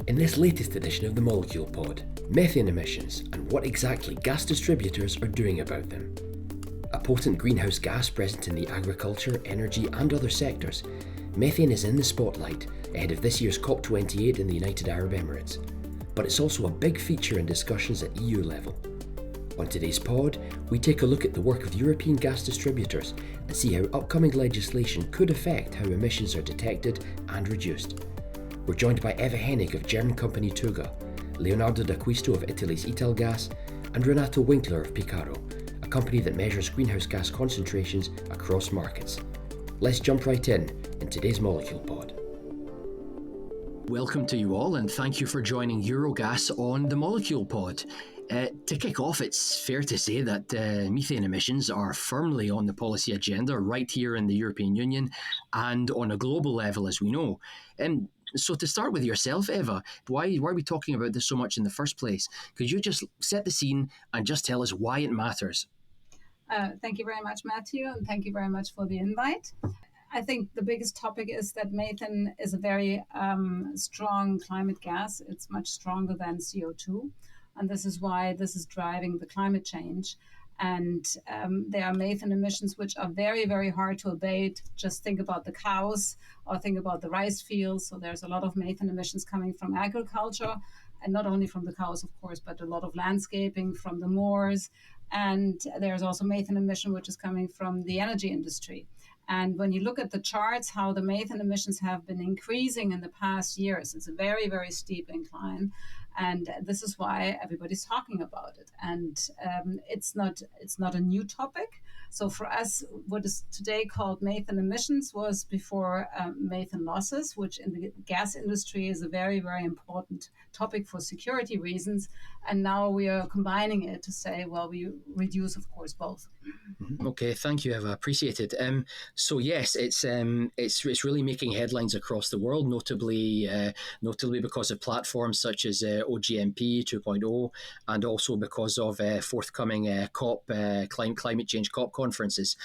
In this latest edition of the Molecule Pod, methane emissions and what exactly gas distributors are doing about them. A potent greenhouse gas present in the agriculture, energy and other sectors, methane is in the spotlight ahead of this year's COP28 in the United Arab Emirates. But it's also a big feature in discussions at EU level. On today's pod, we take a look at the work of European gas distributors and see how upcoming legislation could affect how emissions are detected and reduced. We're joined by Hennig of German company Thüga, Leonardo of Italy's Italgas, and Renato Winkler of Picarro, a company that measures greenhouse gas concentrations across markets. Let's jump right in today's Molecule Pod. Welcome to you all, and thank you for joining Eurogas on the Molecule Pod. To kick off, it's fair to say that methane emissions are firmly on the policy agenda right here in the European Union and on a global level, as we know. So to start with yourself, Eva, why are we talking about this so much in the first place? Could you just set the scene and just tell us why it matters? Thank you very much, Matthew, and thank you very much for the invite. I think the biggest topic is that methane is a very strong climate gas. It's much stronger than CO2, and this is why this is driving the climate change. And there are methane emissions which are very, very hard to abate. Just think about the cows or think about the rice fields. So there's a lot of methane emissions coming from agriculture, and not only from the cows, of course, but a lot of landscaping from the moors. And there's also methane emission which is coming from the energy industry. And when you look at the charts, how the methane emissions have been increasing in the past years, it's a very, very steep incline. And this is why everybody's talking about it. And it's not a new topic. So for us, what is today called methane emissions was before methane losses, which in the gas industry is a very, very important topic for security reasons. And now we are combining it to say, well, we reduce, of course, both. Okay, thank you, Eva. Appreciate it. So yes, it's really making headlines across the world, notably because of platforms such as OGMP 2.0, and also because of forthcoming COP climate change COP conferences.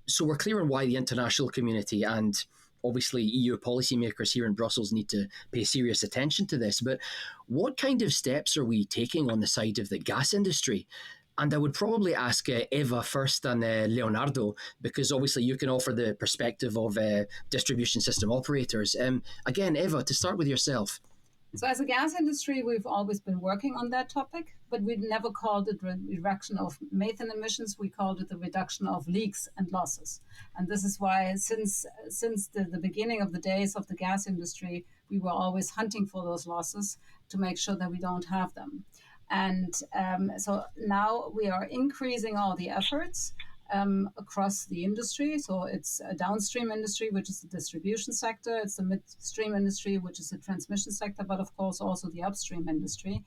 So we're clear on why the international community and obviously EU policymakers here in Brussels need to pay serious attention to this. But what kind of steps are we taking on the side of the gas industry? And I would probably ask Eva first and Leonardo, because obviously you can offer the perspective of distribution system operators. Again, Eva, to start with yourself. So as a gas industry, we've always been working on that topic, but we never called it reduction of methane emissions. We called it the reduction of leaks and losses. And this is why since the beginning of the days of the gas industry, we were always hunting for those losses to make sure that we don't have them. And so now we are increasing all the efforts across the industry. So it's a downstream industry, which is the distribution sector. It's the midstream industry, which is the transmission sector, but of course also the upstream industry.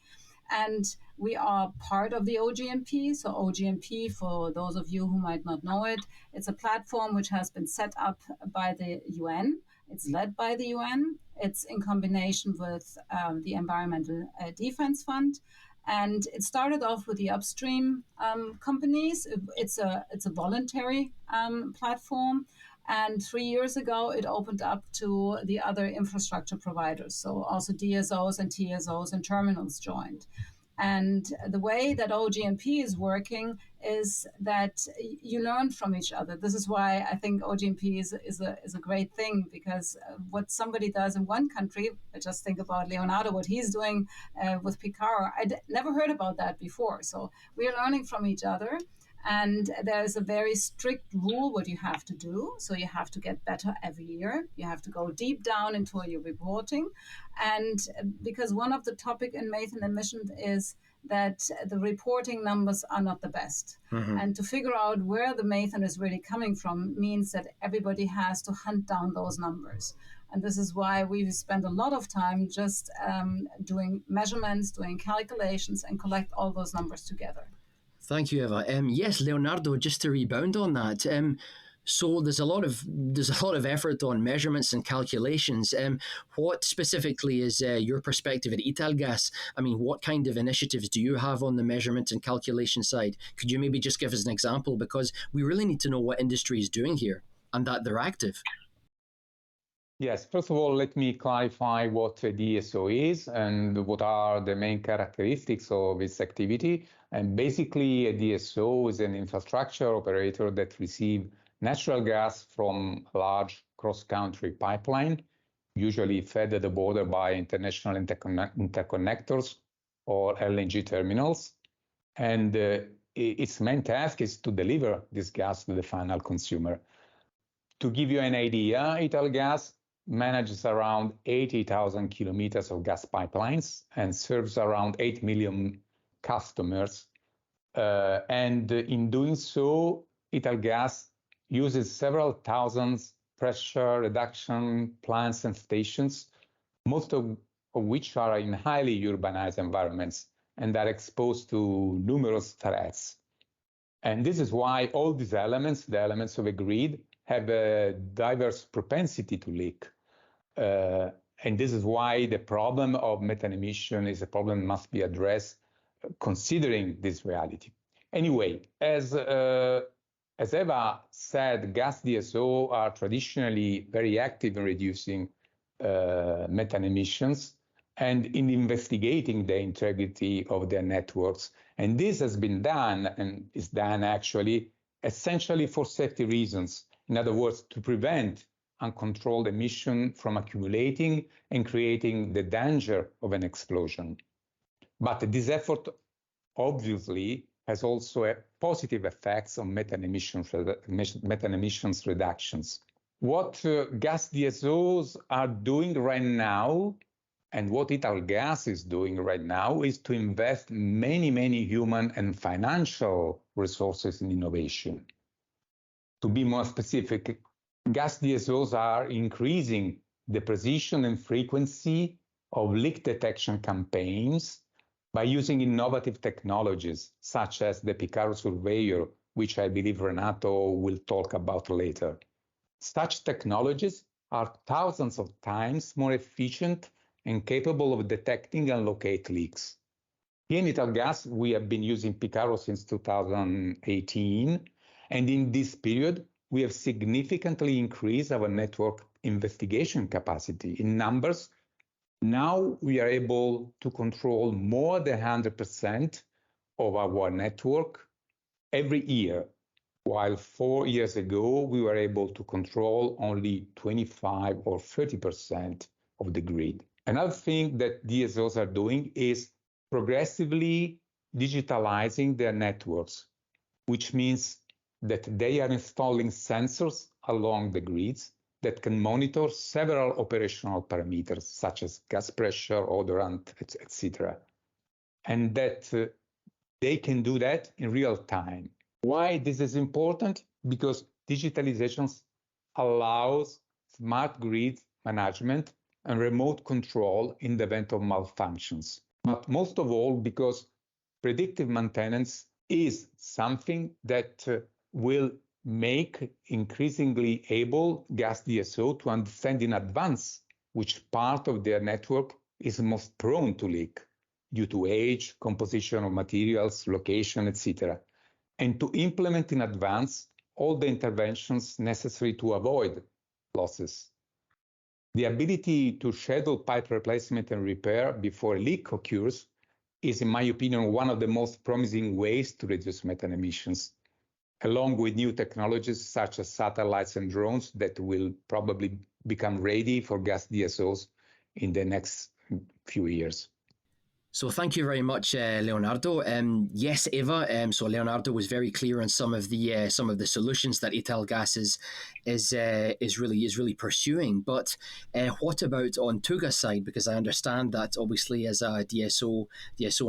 And we are part of the OGMP. So OGMP, for those of you who might not know it, it's a platform which has been set up by the UN. It's led by the UN. It's in combination with the Environmental Defense Fund. And it started off with the upstream companies. It's a voluntary platform. And 3 years ago, it opened up to the other infrastructure providers. So also DSOs and TSOs and terminals joined. And the way that OGMP is working is that you learn from each other. This is why I think OGMP is a great thing, because what somebody does in one country, I just think about Leonardo, what he's doing with Picarro, never heard about that before. So we are learning from each other. And there's a very strict rule what you have to do. So you have to get better every year. You have to go deep down into your reporting. And because one of the topic in methane emissions is that the reporting numbers are not the best. Mm-hmm. And to figure out where the methane is really coming from means that everybody has to hunt down those numbers. And this is why we've spent a lot of time just doing measurements, doing calculations, and collect all those numbers together. Thank you, Eva. Yes, Leonardo, just to rebound on that. So there's a lot of effort on measurements and calculations. What specifically is your perspective at Italgas? I mean, what kind of initiatives do you have on the measurement and calculation side? Could you maybe just give us an example? Because we really need to know what industry is doing here and that they're active. Yes, first of all, let me clarify what a DSO is and what are the main characteristics of its activity. And basically, a DSO is an infrastructure operator that receives natural gas from a large cross-country pipeline, usually fed at the border by international interconnectors or LNG terminals. And its main task is to deliver this gas to the final consumer. To give you an idea, Italgas manages around 80,000 kilometers of gas pipelines and serves around 8 million customers. And in doing so, Italgas uses several thousands pressure reduction plants and stations, most of which are in highly urbanized environments and are exposed to numerous threats. And this is why all these elements, the elements of a grid, have a diverse propensity to leak. And this is why the problem of methane emission is a problem that must be addressed considering this reality. Anyway, as Eva said, gas DSO are traditionally very active in reducing methane emissions and in investigating the integrity of their networks. And this has been done and is done actually essentially for safety reasons. In other words, to prevent uncontrolled emission from accumulating and creating the danger of an explosion. But this effort obviously has also positive effects on methane emissions reductions. What gas DSOs are doing right now and what Italgas is doing right now is to invest many human and financial resources in innovation. To be more specific, gas DSOs are increasing the precision and frequency of leak detection campaigns by using innovative technologies such as the Picarro surveyor, which I believe Renato will talk about later. Such technologies are thousands of times more efficient and capable of detecting and locate leaks. Here in Italgas, we have been using Picarro since 2018, and in this period, we have significantly increased our network investigation capacity. In numbers, now we are able to control more than 100% of our network every year, while 4 years ago, we were able to control only 25 or 30% of the grid. Another thing that DSOs are doing is progressively digitalizing their networks, which means that they are installing sensors along the grids that can monitor several operational parameters, such as gas pressure, odorant, etc. And that they can do that in real time. Why this is important? Because digitalization allows smart grid management and remote control in the event of malfunctions. But most of all, because predictive maintenance is something that will make increasingly able gas DSO to understand in advance which part of their network is most prone to leak due to age, composition of materials, location, etc., and to implement in advance all the interventions necessary to avoid losses. The ability to schedule pipe replacement and repair before a leak occurs is, in my opinion, one of the most promising ways to reduce methane emissions, along with new technologies such as satellites and drones that will probably become ready for gas DSOs in the next few years. So thank you very much, Leonardo. Yes, Eva. So Leonardo was very clear on some of the solutions that Italgas is really pursuing. But what about on Thüga's side? Because I understand that obviously as a DSO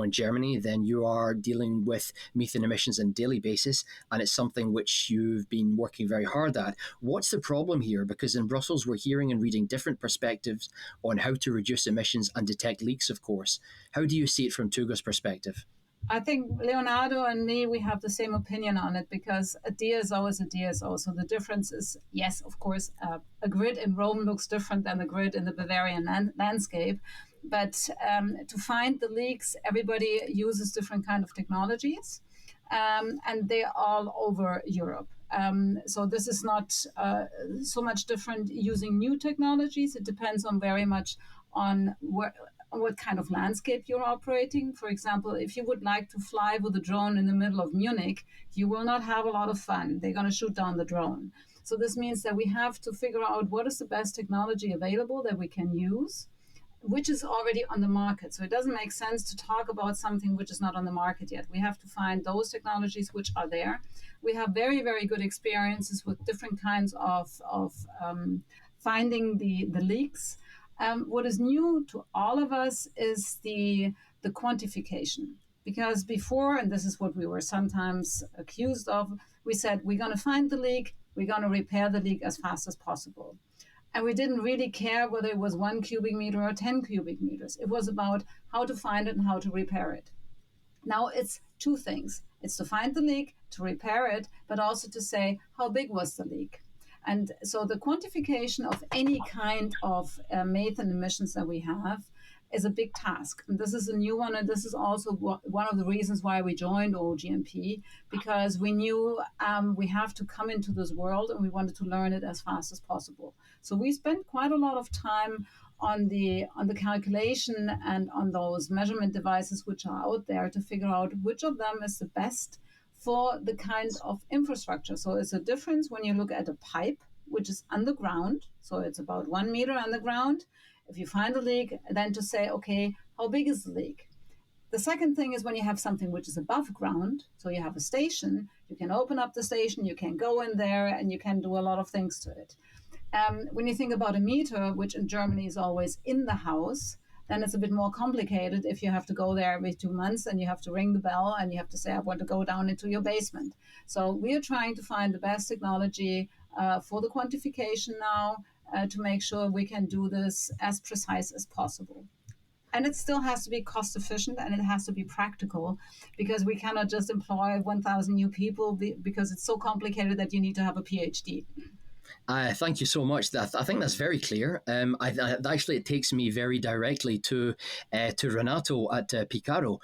in Germany, then you are dealing with methane emissions on a daily basis, and it's something which you've been working very hard at. What's the problem here? Because in Brussels, we're hearing and reading different perspectives on how to reduce emissions and detect leaks, of course. How do you see it from Thüga's perspective? I think Leonardo and me, we have the same opinion on it because a DSO is a DSO. So the difference is, yes, of course, a grid in Rome looks different than the grid in the Bavarian landscape. But to find the leaks, everybody uses different kind of technologies. And they're all over Europe. So this is not so much different using new technologies. It depends on very much on what kind of landscape you're operating. For example, if you would like to fly with a drone in the middle of Munich, you will not have a lot of fun. They're going to shoot down the drone. So this means that we have to figure out what is the best technology available that we can use, which is already on the market. So it doesn't make sense to talk about something which is not on the market yet. We have to find those technologies which are there. We have very, very good experiences with different kinds of finding the leaks. What is new to all of us is the quantification. Because before, and this is what we were sometimes accused of, we said, we're going to find the leak, we're going to repair the leak as fast as possible. And we didn't really care whether it was 1 cubic meter or 10 cubic meters. It was about how to find it and how to repair it. Now it's two things. It's to find the leak, to repair it, but also to say, how big was the leak? And so the quantification of any kind of methane emissions that we have is a big task. And this is a new one. And this is also one of the reasons why we joined OGMP, because we knew we have to come into this world and we wanted to learn it as fast as possible. So we spent quite a lot of time on the calculation and on those measurement devices which are out there to figure out which of them is the best for the kind of infrastructure. So it's a difference when you look at a pipe, which is underground. So it's about 1 meter underground. If you find a leak, then to say, okay, how big is the leak? The second thing is when you have something which is above ground, so you have a station, you can open up the station, you can go in there, and you can do a lot of things to it. When you think about a meter, which in Germany is always in the house, then it's a bit more complicated if you have to go there every 2 months and you have to ring the bell and you have to say, I want to go down into your basement. So we are trying to find the best technology for the quantification now to make sure we can do this as precise as possible. And it still has to be cost efficient and it has to be practical, because we cannot just employ 1,000 new people because it's so complicated that you need to have a PhD. Thank you so much. I think that's very clear. Actually, it takes me very directly to Renato at Picarro.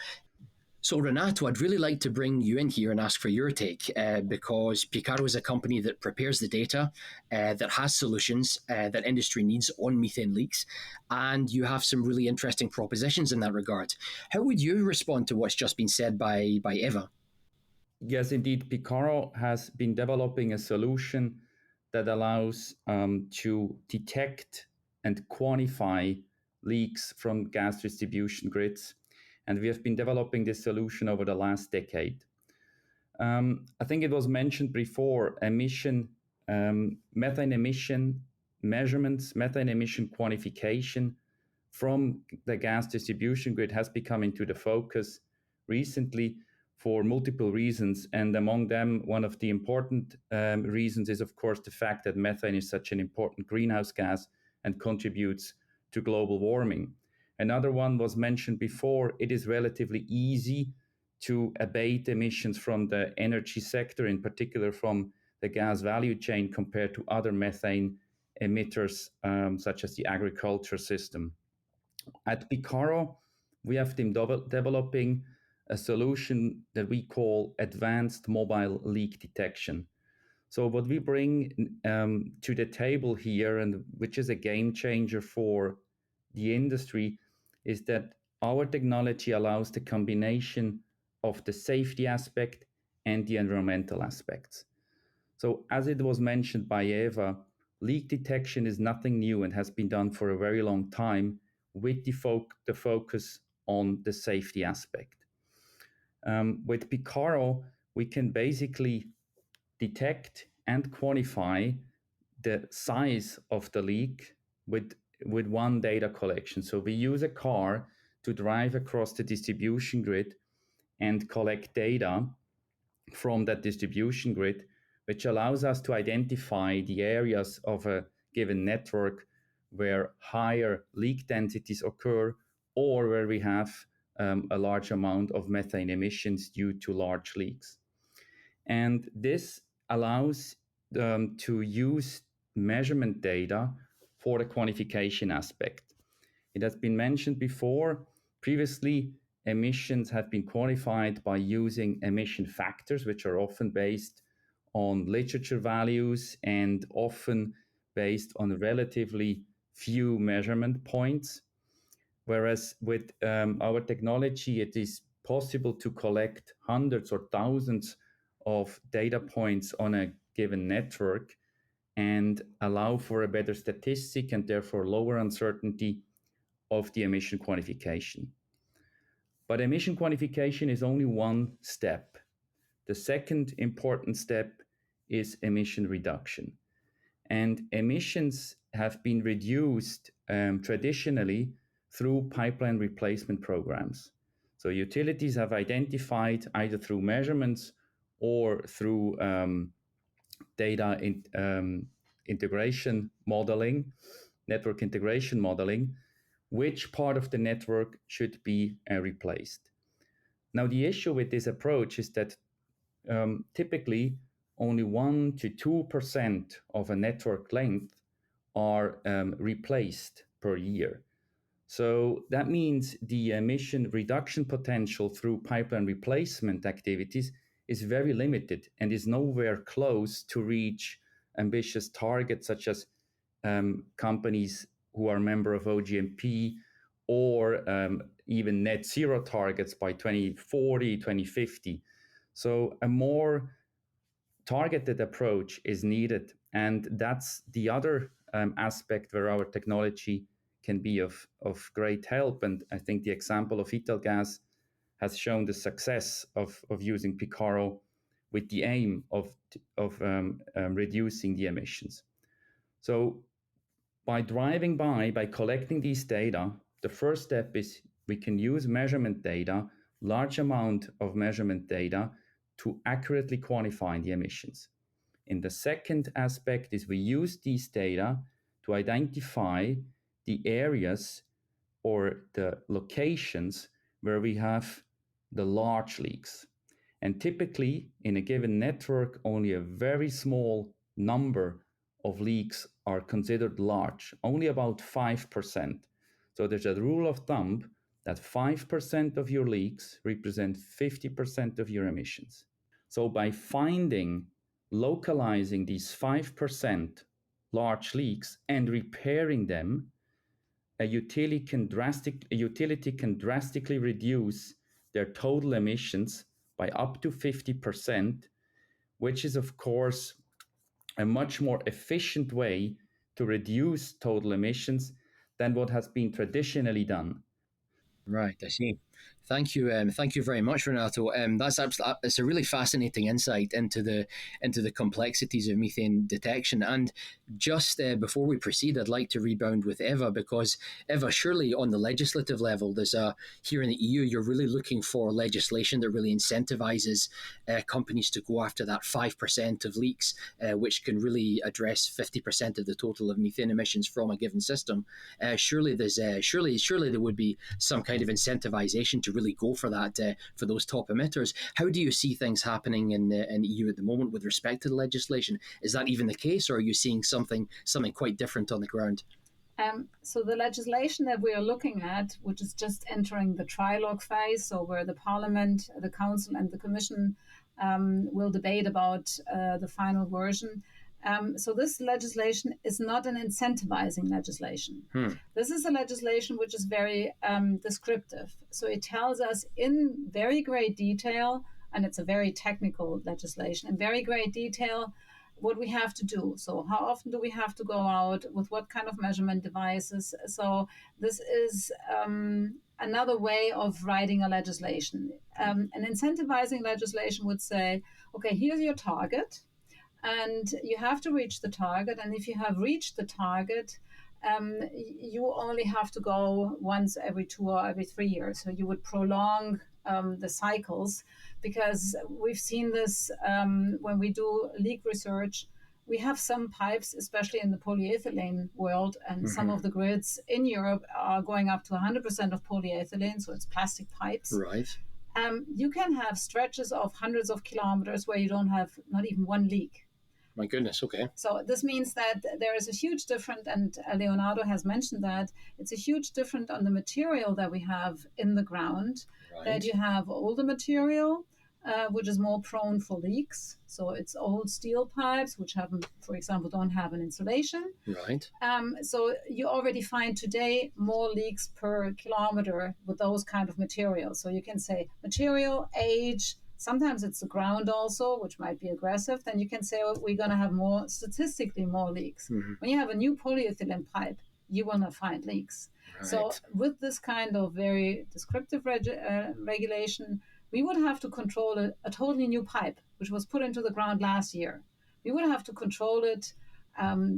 So, Renato, I'd really like to bring you in here and ask for your take, because Picarro is a company that prepares the data, that has solutions that industry needs on methane leaks, and you have some really interesting propositions in that regard. How would you respond to what's just been said by Eva? Yes, indeed. Picarro has been developing a solution that allows to detect and quantify leaks from gas distribution grids. And we have been developing this solution over the last decade. I think it was mentioned before, methane emission measurements, methane emission quantification from the gas distribution grid has become into the focus recently for multiple reasons. And among them, one of the important reasons is, of course, the fact that methane is such an important greenhouse gas and contributes to global warming. Another one was mentioned before. It is relatively easy to abate emissions from the energy sector, in particular from the gas value chain, compared to other methane emitters, such as the agriculture system. At Picarro, we have been developing a solution that we call advanced mobile leak detection. So what we bring to the table here, and which is a game changer for the industry, is that our technology allows the combination of the safety aspect and the environmental aspects. So as it was mentioned by Eva, leak detection is nothing new and has been done for a very long time with the focus on the safety aspect. With Picarro, we can basically detect and quantify the size of the leak with one data collection. So we use a car to drive across the distribution grid and collect data from that distribution grid, which allows us to identify the areas of a given network where higher leak densities occur, or where we have a large amount of methane emissions due to large leaks. And this allows to use measurement data for the quantification aspect. It has been mentioned before, previously emissions have been quantified by using emission factors, which are often based on literature values and often based on relatively few measurement points. Whereas with our technology, it is possible to collect hundreds or thousands of data points on a given network and allow for a better statistic and therefore lower uncertainty of the emission quantification. But emission quantification is only one step. The second important step is emission reduction. And emissions have been reduced traditionally through pipeline replacement programs. So utilities have identified either through measurements or through data integration modeling, network integration modeling, which part of the network should be replaced. Now, the issue with this approach is that typically only 1 to 2% of a network length are replaced per year. So that means the emission reduction potential through pipeline replacement activities is very limited and is nowhere close to reach ambitious targets such as companies who are member of OGMP or even net zero targets by 2040, 2050. So a more targeted approach is needed. And that's the other aspect where our technology can be of great help. And I think the example of Italgas has shown the success of using Picarro with the aim of reducing the emissions. So by collecting these data, the first step is we can use measurement data, large amount of measurement data, to accurately quantify the emissions. And the second aspect is we use these data to identify the areas or the locations where we have the large leaks. And typically in a given network, only a very small number of leaks are considered large, only about 5%. So there's a rule of thumb that 5% of your leaks represent 50% of your emissions. So by localizing these 5% large leaks and repairing them, a utility can drastically reduce their total emissions by up to 50%, which is of course a much more efficient way to reduce total emissions than what has been traditionally done. Right, I see. Thank you very much, Renato. It's a really fascinating insight into the complexities of methane detection. And just before we proceed, I'd like to rebound with Eva, because Eva, surely on the legislative level, here in the EU, you're really looking for legislation that really incentivizes companies to go after that 5% of leaks, which can really address 50% of the total of methane emissions from a given system. Surely there would be some kind of incentivization to really go for that for those top emitters. How do you see things happening in the EU at the moment with respect to the legislation? Is that even the case, or are you seeing something quite different on the ground? So the legislation that we are looking at, which is just entering the trilogue phase, so where the Parliament, the Council, and the Commission will debate about the final version. So this legislation is not an incentivizing legislation. This is a legislation which is very descriptive. So it tells us in very great detail, and it's a very technical legislation, in very great detail, what we have to do. So how often do we have to go out, with what kind of measurement devices? So this is another way of writing a legislation. An incentivizing legislation would say, okay, here's your target, and you have to reach the target. And if you have reached the target, you only have to go once every 2 or every 3 years. So you would prolong the cycles, because we've seen this when we do leak research. We have some pipes, especially in the polyethylene world, and some of the grids in Europe are going up to 100% of polyethylene, so it's plastic pipes. Right. You can have stretches of hundreds of kilometers where you don't have not even one leak. My goodness, okay. So this means that there is a huge difference, and Leonardo has mentioned that, it's a huge difference on the material that we have in the ground, that you have older material, which is more prone for leaks. So it's old steel pipes, which for example, don't have an insulation. Right. So you already find today more leaks per kilometer with those kind of materials. So you can say material, age, sometimes it's the ground also, which might be aggressive. Then you can say, well, we're going to have statistically more leaks. Mm-hmm. When you have a new polyethylene pipe, you will not find leaks. Right. So with this kind of very descriptive regulation, we would have to control a totally new pipe, which was put into the ground last year. We would have to control it,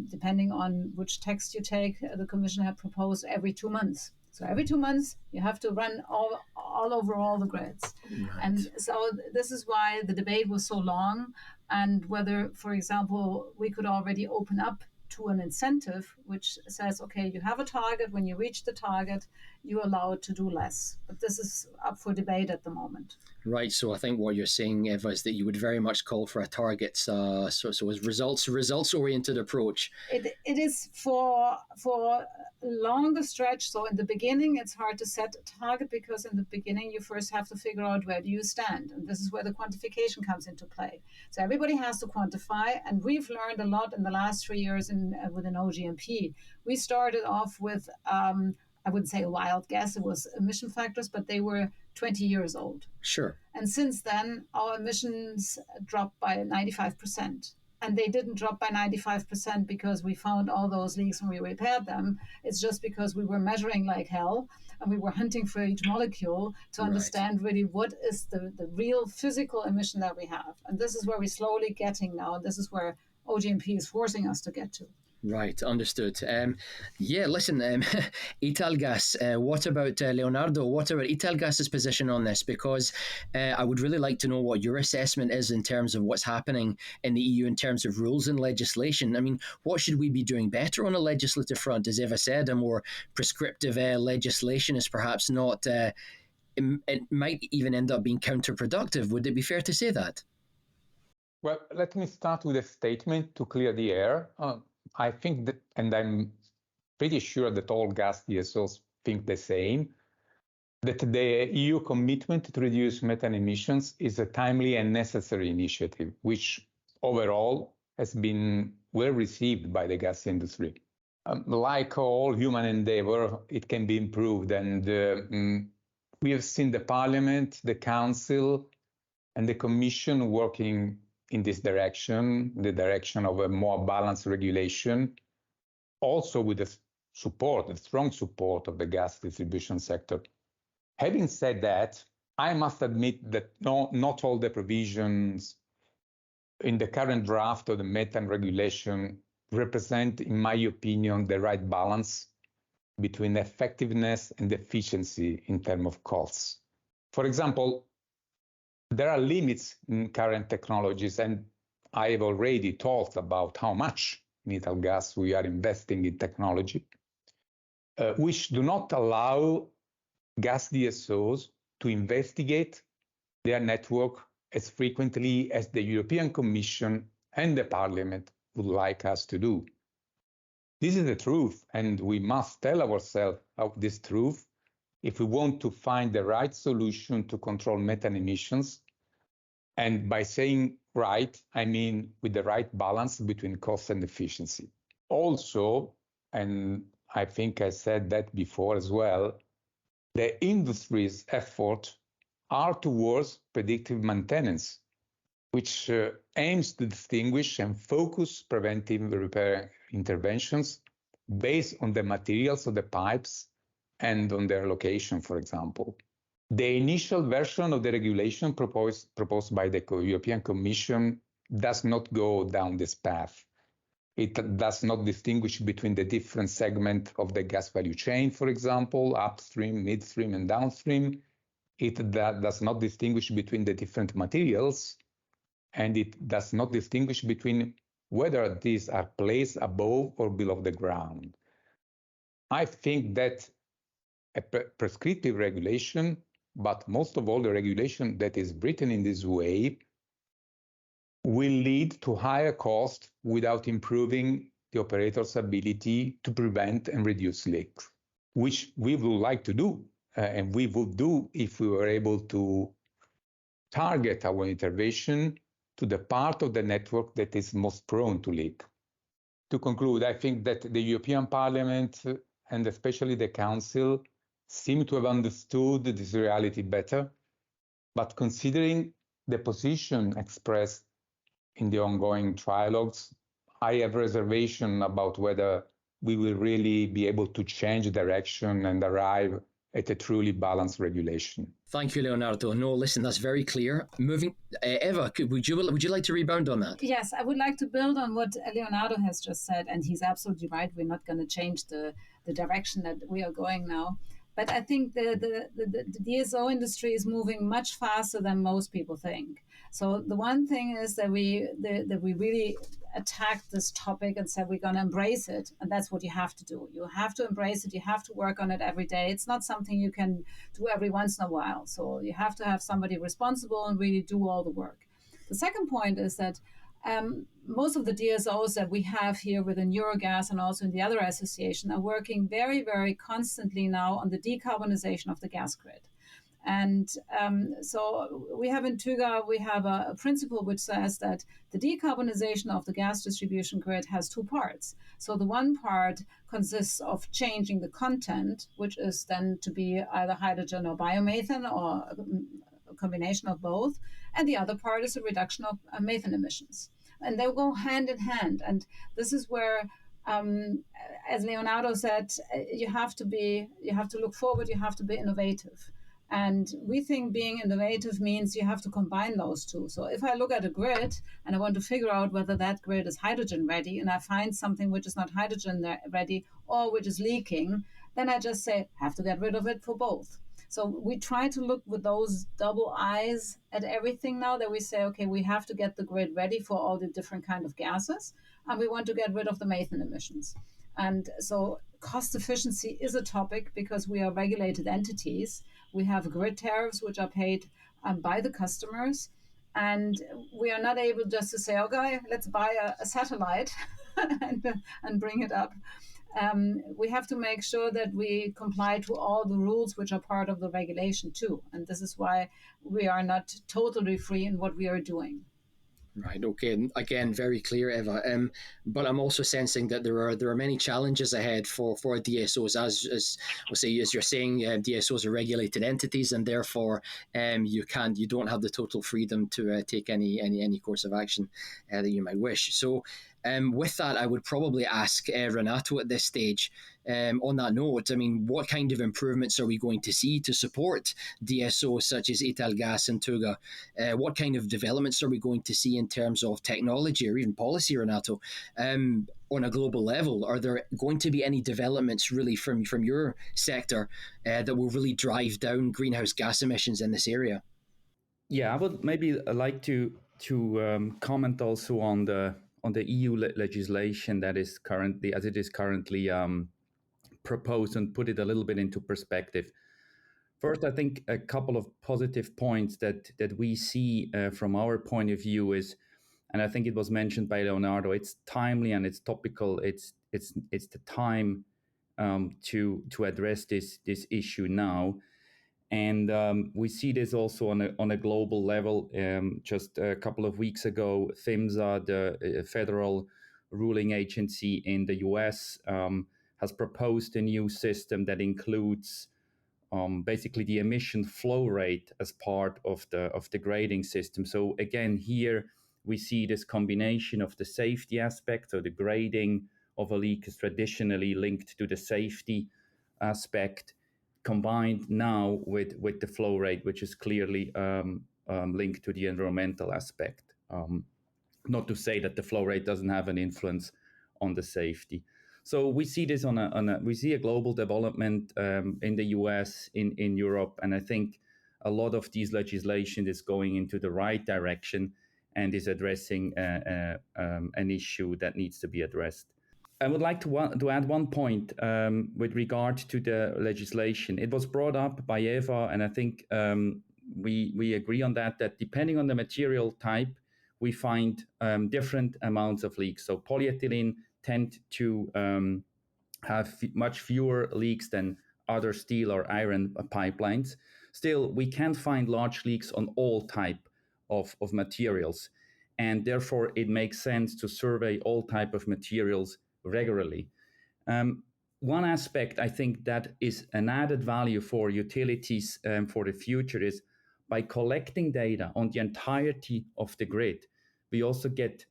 depending on which text you take. The Commission had proposed every 2 months. So every 2 months, you have to run all over all the grids. Right. And so this is why the debate was so long, and whether, for example, we could already open up to an incentive which says, okay, you have a target. When you reach the target, you're allowed to do less. But this is up for debate at the moment. Right. So I think what you're saying, Eva, is that you would very much call for a targets, so a results-oriented approach. It is for a longer stretch. So in the beginning, it's hard to set a target because in the beginning, you first have to figure out where do you stand. And this is where the quantification comes into play. So everybody has to quantify. And we've learned a lot in the last 3 years within OGMP. We started off with, I wouldn't say a wild guess, it was emission factors, but they were 20 years old. Sure. And since then, our emissions dropped by 95%. And they didn't drop by 95% because we found all those leaks and we repaired them. It's just because we were measuring like hell and we were hunting for each molecule to understand really what is the real physical emission that we have. And this is where we're slowly getting now. And this is where OGMP is forcing us to get to. Right, understood. Listen, Italgas, what about Leonardo? What about Italgas's position on this? Because I would really like to know what your assessment is in terms of what's happening in the EU in terms of rules and legislation. I mean, what should we be doing better on a legislative front? As Eva said, a more prescriptive legislation is perhaps not, it might even end up being counterproductive. Would it be fair to say that? Well, let me start with a statement to clear the air. I think that, and I'm pretty sure that all gas DSOs think the same, that the EU commitment to reduce methane emissions is a timely and necessary initiative, which overall has been well received by the gas industry. Like all human endeavor, it can be improved, and we have seen the Parliament, the Council, and the Commission working in this direction, the direction of a more balanced regulation, also with the strong support of the gas distribution sector. Having said that, I must admit that not all the provisions in the current draft of the methane regulation represent, in my opinion, the right balance between effectiveness and efficiency in terms of costs. For example, there are limits in current technologies, and I have already talked about how much in Italgas we are investing in technology, which do not allow gas DSOs to investigate their network as frequently as the European Commission and the Parliament would like us to do. This is the truth, and we must tell ourselves of this truth if we want to find the right solution to control methane emissions. And by saying right, I mean with the right balance between cost and efficiency. Also, and I think I said that before as well, the industry's efforts are towards predictive maintenance, which aims to distinguish and focus preventive repair interventions based on the materials of the pipes and on their location, for example. The initial version of the regulation proposed by the European Commission does not go down this path. It does not distinguish between the different segments of the gas value chain, for example, upstream, midstream, and downstream. It does not distinguish between the different materials, and it does not distinguish between whether these are placed above or below the ground. I think that a prescriptive regulation, but most of all the regulation that is written in this way, will lead to higher cost without improving the operator's ability to prevent and reduce leaks, which we would like to do, and we would do if we were able to target our intervention to the part of the network that is most prone to leak. To conclude, I think that the European Parliament and especially the Council seem to have understood this reality better, but considering the position expressed in the ongoing trilogues, I have reservation about whether we will really be able to change direction and arrive at a truly balanced regulation. Thank you, Leonardo. No, listen, that's very clear. Moving, Eva, would you like to rebound on that? Yes, I would like to build on what Leonardo has just said, and he's absolutely right. We're not going to change the direction that we are going now. But I think the DSO industry is moving much faster than most people think. So the one thing is that we really attacked this topic and said we're going to embrace it, and that's what you have to do. You have to embrace it. You have to work on it every day. It's not something you can do every once in a while. So you have to have somebody responsible and really do all the work. The second point is that most of the DSOs that we have here within Eurogas and also in the other association are working very, very constantly now on the decarbonization of the gas grid. And so we have in Thüga, we have a principle which says that the decarbonization of the gas distribution grid has two parts. So the one part consists of changing the content, which is then to be either hydrogen or biomethane or a combination of both. And the other part is a reduction of methane emissions. And they go hand in hand. And this is where, as Leonardo said, you have to look forward, you have to be innovative. And we think being innovative means you have to combine those two. So if I look at a grid and I want to figure out whether that grid is hydrogen ready, and I find something which is not hydrogen ready or which is leaking, then I just say, have to get rid of it for both. So we try to look with those double eyes at everything now, that we say, okay, we have to get the grid ready for all the different kind of gases, and we want to get rid of the methane emissions. And so cost efficiency is a topic because we are regulated entities. We have grid tariffs which are paid by the customers, and we are not able just to say, okay, let's buy a satellite and bring it up. We have to make sure that we comply to all the rules which are part of the regulation too. And this is why we are not totally free in what we are doing. Right. Okay. Again, very clear, Eva. But I'm also sensing that there are many challenges ahead for DSOs. As you're saying, DSOs are regulated entities, and therefore you don't have the total freedom to take any course of action that you might wish. So. With that, I would probably ask Renato at this stage, on that note, I mean, what kind of improvements are we going to see to support DSOs such as Italgas and Thüga? What kind of developments are we going to see in terms of technology or even policy, Renato, on a global level? Are there going to be any developments really from your sector that will really drive down greenhouse gas emissions in this area? Yeah, I would maybe like to comment also on the EU legislation that is currently, as it is currently proposed, and put it a little bit into perspective. First, I think a couple of positive points that we see from our point of view is, and I think it was mentioned by Leonardo, it's timely and it's topical. It's the time to address this issue now. And we see this also on a global level. Just a couple of weeks ago, PHMSA, the federal ruling agency in the US, has proposed a new system that includes basically the emission flow rate as part of the grading system. So again, here we see this combination of the safety aspect. So the grading of a leak is traditionally linked to the safety aspect, combined now with the flow rate, which is clearly linked to the environmental aspect. Not to say that the flow rate doesn't have an influence on the safety. So we see this we see a global development in the US, in Europe, and I think a lot of these legislation is going into the right direction and is addressing an issue that needs to be addressed. I would like to add one point with regard to the legislation. It was brought up by Eva, and I think we agree on that depending on the material type, we find different amounts of leaks. So polyethylene tend to have much fewer leaks than other steel or iron pipelines. Still, we can find large leaks on all type of materials, and therefore it makes sense to survey all type of materials regularly. One aspect I think that is an added value for utilities for the future is by collecting data on the entirety of the grid, we also get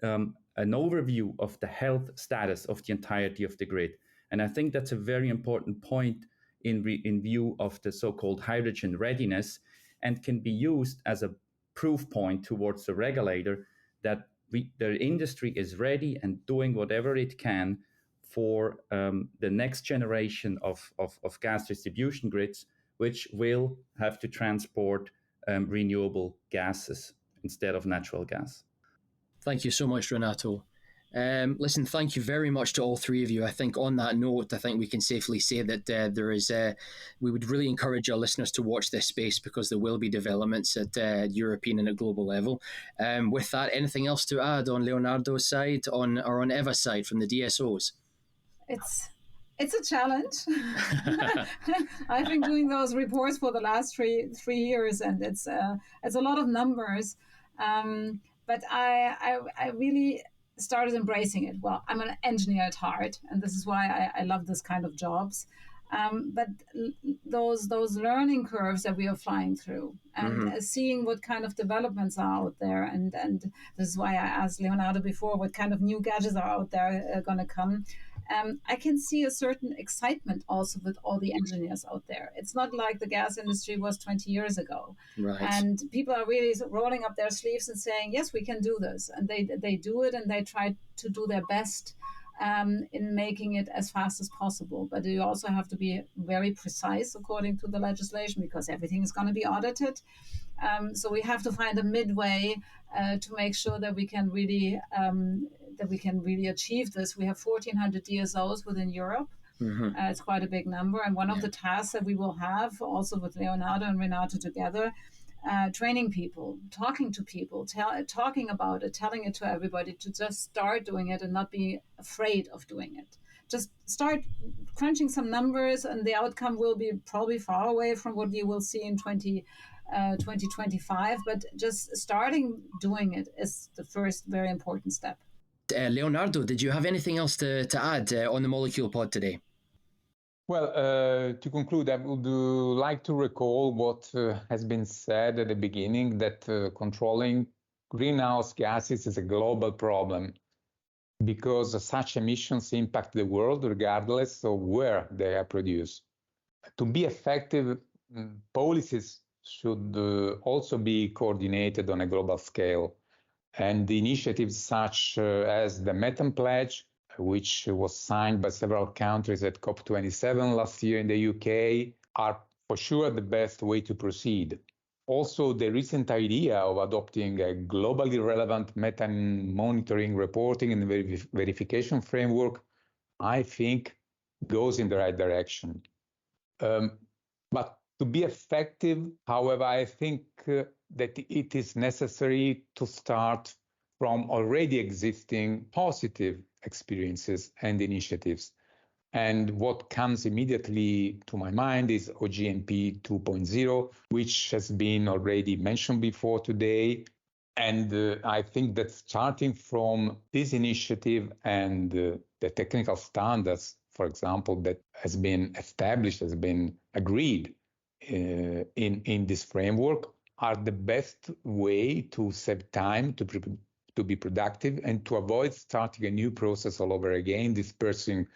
an overview of the health status of the entirety of the grid. And I think that's a very important point in view of the so-called hydrogen readiness, and can be used as a proof point towards the regulator that the industry is ready and doing whatever it can for the next generation of gas distribution grids, which will have to transport renewable gases instead of natural gas. Thank you so much, Renato. Listen, thank you very much to all three of you. I think on that note, I think we can safely say that we would really encourage our listeners to watch this space, because there will be developments at European and at global level. With that, anything else to add on Leonardo's side or on Eva's side from the DSOs? It's a challenge. I've been doing those reports for the last three years, and it's a lot of numbers. But I really started embracing it. Well, I'm an engineer at heart, and this is why I love this kind of jobs. But those learning curves that we are flying through, and seeing what kind of developments are out there, and this is why I asked Leonardo before what kind of new gadgets are out there going to come. I can see a certain excitement also with all the engineers out there. It's not like the gas industry was 20 years ago. Right. And people are really rolling up their sleeves and saying, yes, we can do this. And they do it, and they try to do their best in making it as fast as possible. But you also have to be very precise according to the legislation, because everything is going to be audited. So we have to find a midway to make sure that we can really achieve this. We have 1,400 DSOs within Europe. It's quite a big number. And one of the tasks that we will have also with Leonardo and Renato together, training people, talking to people, talking about it, telling it to everybody to just start doing it and not be afraid of doing it. Just start crunching some numbers, and the outcome will be probably far away from what you will see in 2025. But just starting doing it is the first very important step. Leonardo, did you have anything else to add on the Molecule Pod today? Well, to conclude, I would like to recall what has been said at the beginning, that controlling greenhouse gases is a global problem, because such emissions impact the world regardless of where they are produced. To be effective, policies should also be coordinated on a global scale. And the initiatives such as the Methane Pledge, which was signed by several countries at COP27 last year in the UK, are for sure the best way to proceed. Also, the recent idea of adopting a globally relevant methane monitoring, reporting, and verification framework, I think, goes in the right direction. But to be effective, however, I think that it is necessary to start from already existing positive experiences and initiatives. And what comes immediately to my mind is OGMP 2.0, which has been already mentioned before today. And I think that starting from this initiative and the technical standards, for example, that has been established, has been agreed in this framework, are the best way to save time, to be productive, and to avoid starting a new process all over again, dispersing,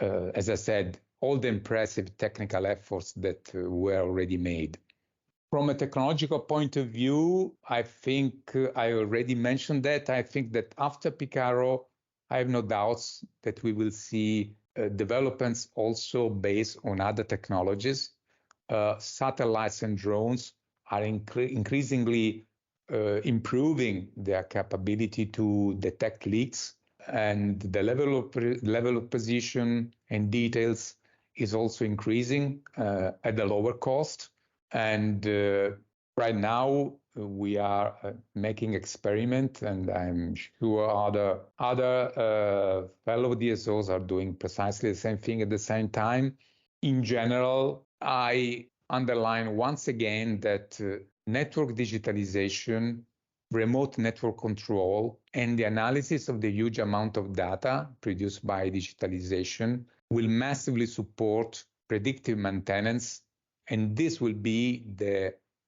as I said, all the impressive technical efforts that were already made. From a technological point of view, I think I already mentioned that. I think that after Picarro, I have no doubts that we will see developments also based on other technologies. Satellites and drones are increasingly improving their capability to detect leaks, and the level of precision and details is also increasing at a lower cost. And right now we are making experiment, and I'm sure other fellow DSOs are doing precisely the same thing at the same time. in general, I underline once again that network digitalization, remote network control, and the analysis of the huge amount of data produced by digitalization will massively support predictive maintenance, and this will be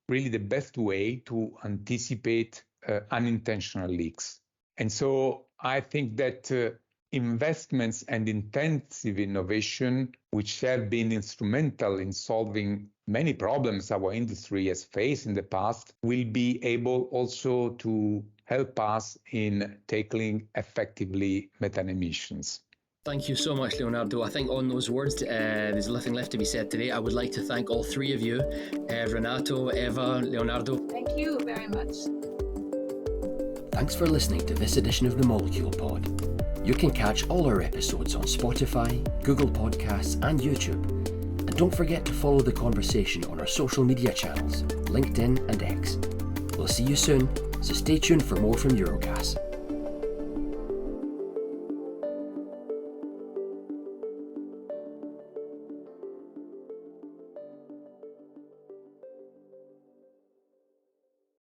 really the best way to anticipate unintentional leaks. And so I think that investments and intensive innovation, which have been instrumental in solving many problems our industry has faced in the past, will be able also to help us in tackling effectively methane emissions. Thank you so much, Leonardo. I think on those words, there's nothing left to be said today. I would like to thank all three of you, Renato, Eva, Leonardo. Thank you very much. Thanks for listening to this edition of the Molecule Pod. You can catch all our episodes on Spotify, Google Podcasts, and YouTube. And don't forget to follow the conversation on our social media channels, LinkedIn and X. We'll see you soon, so stay tuned for more from Eurogas.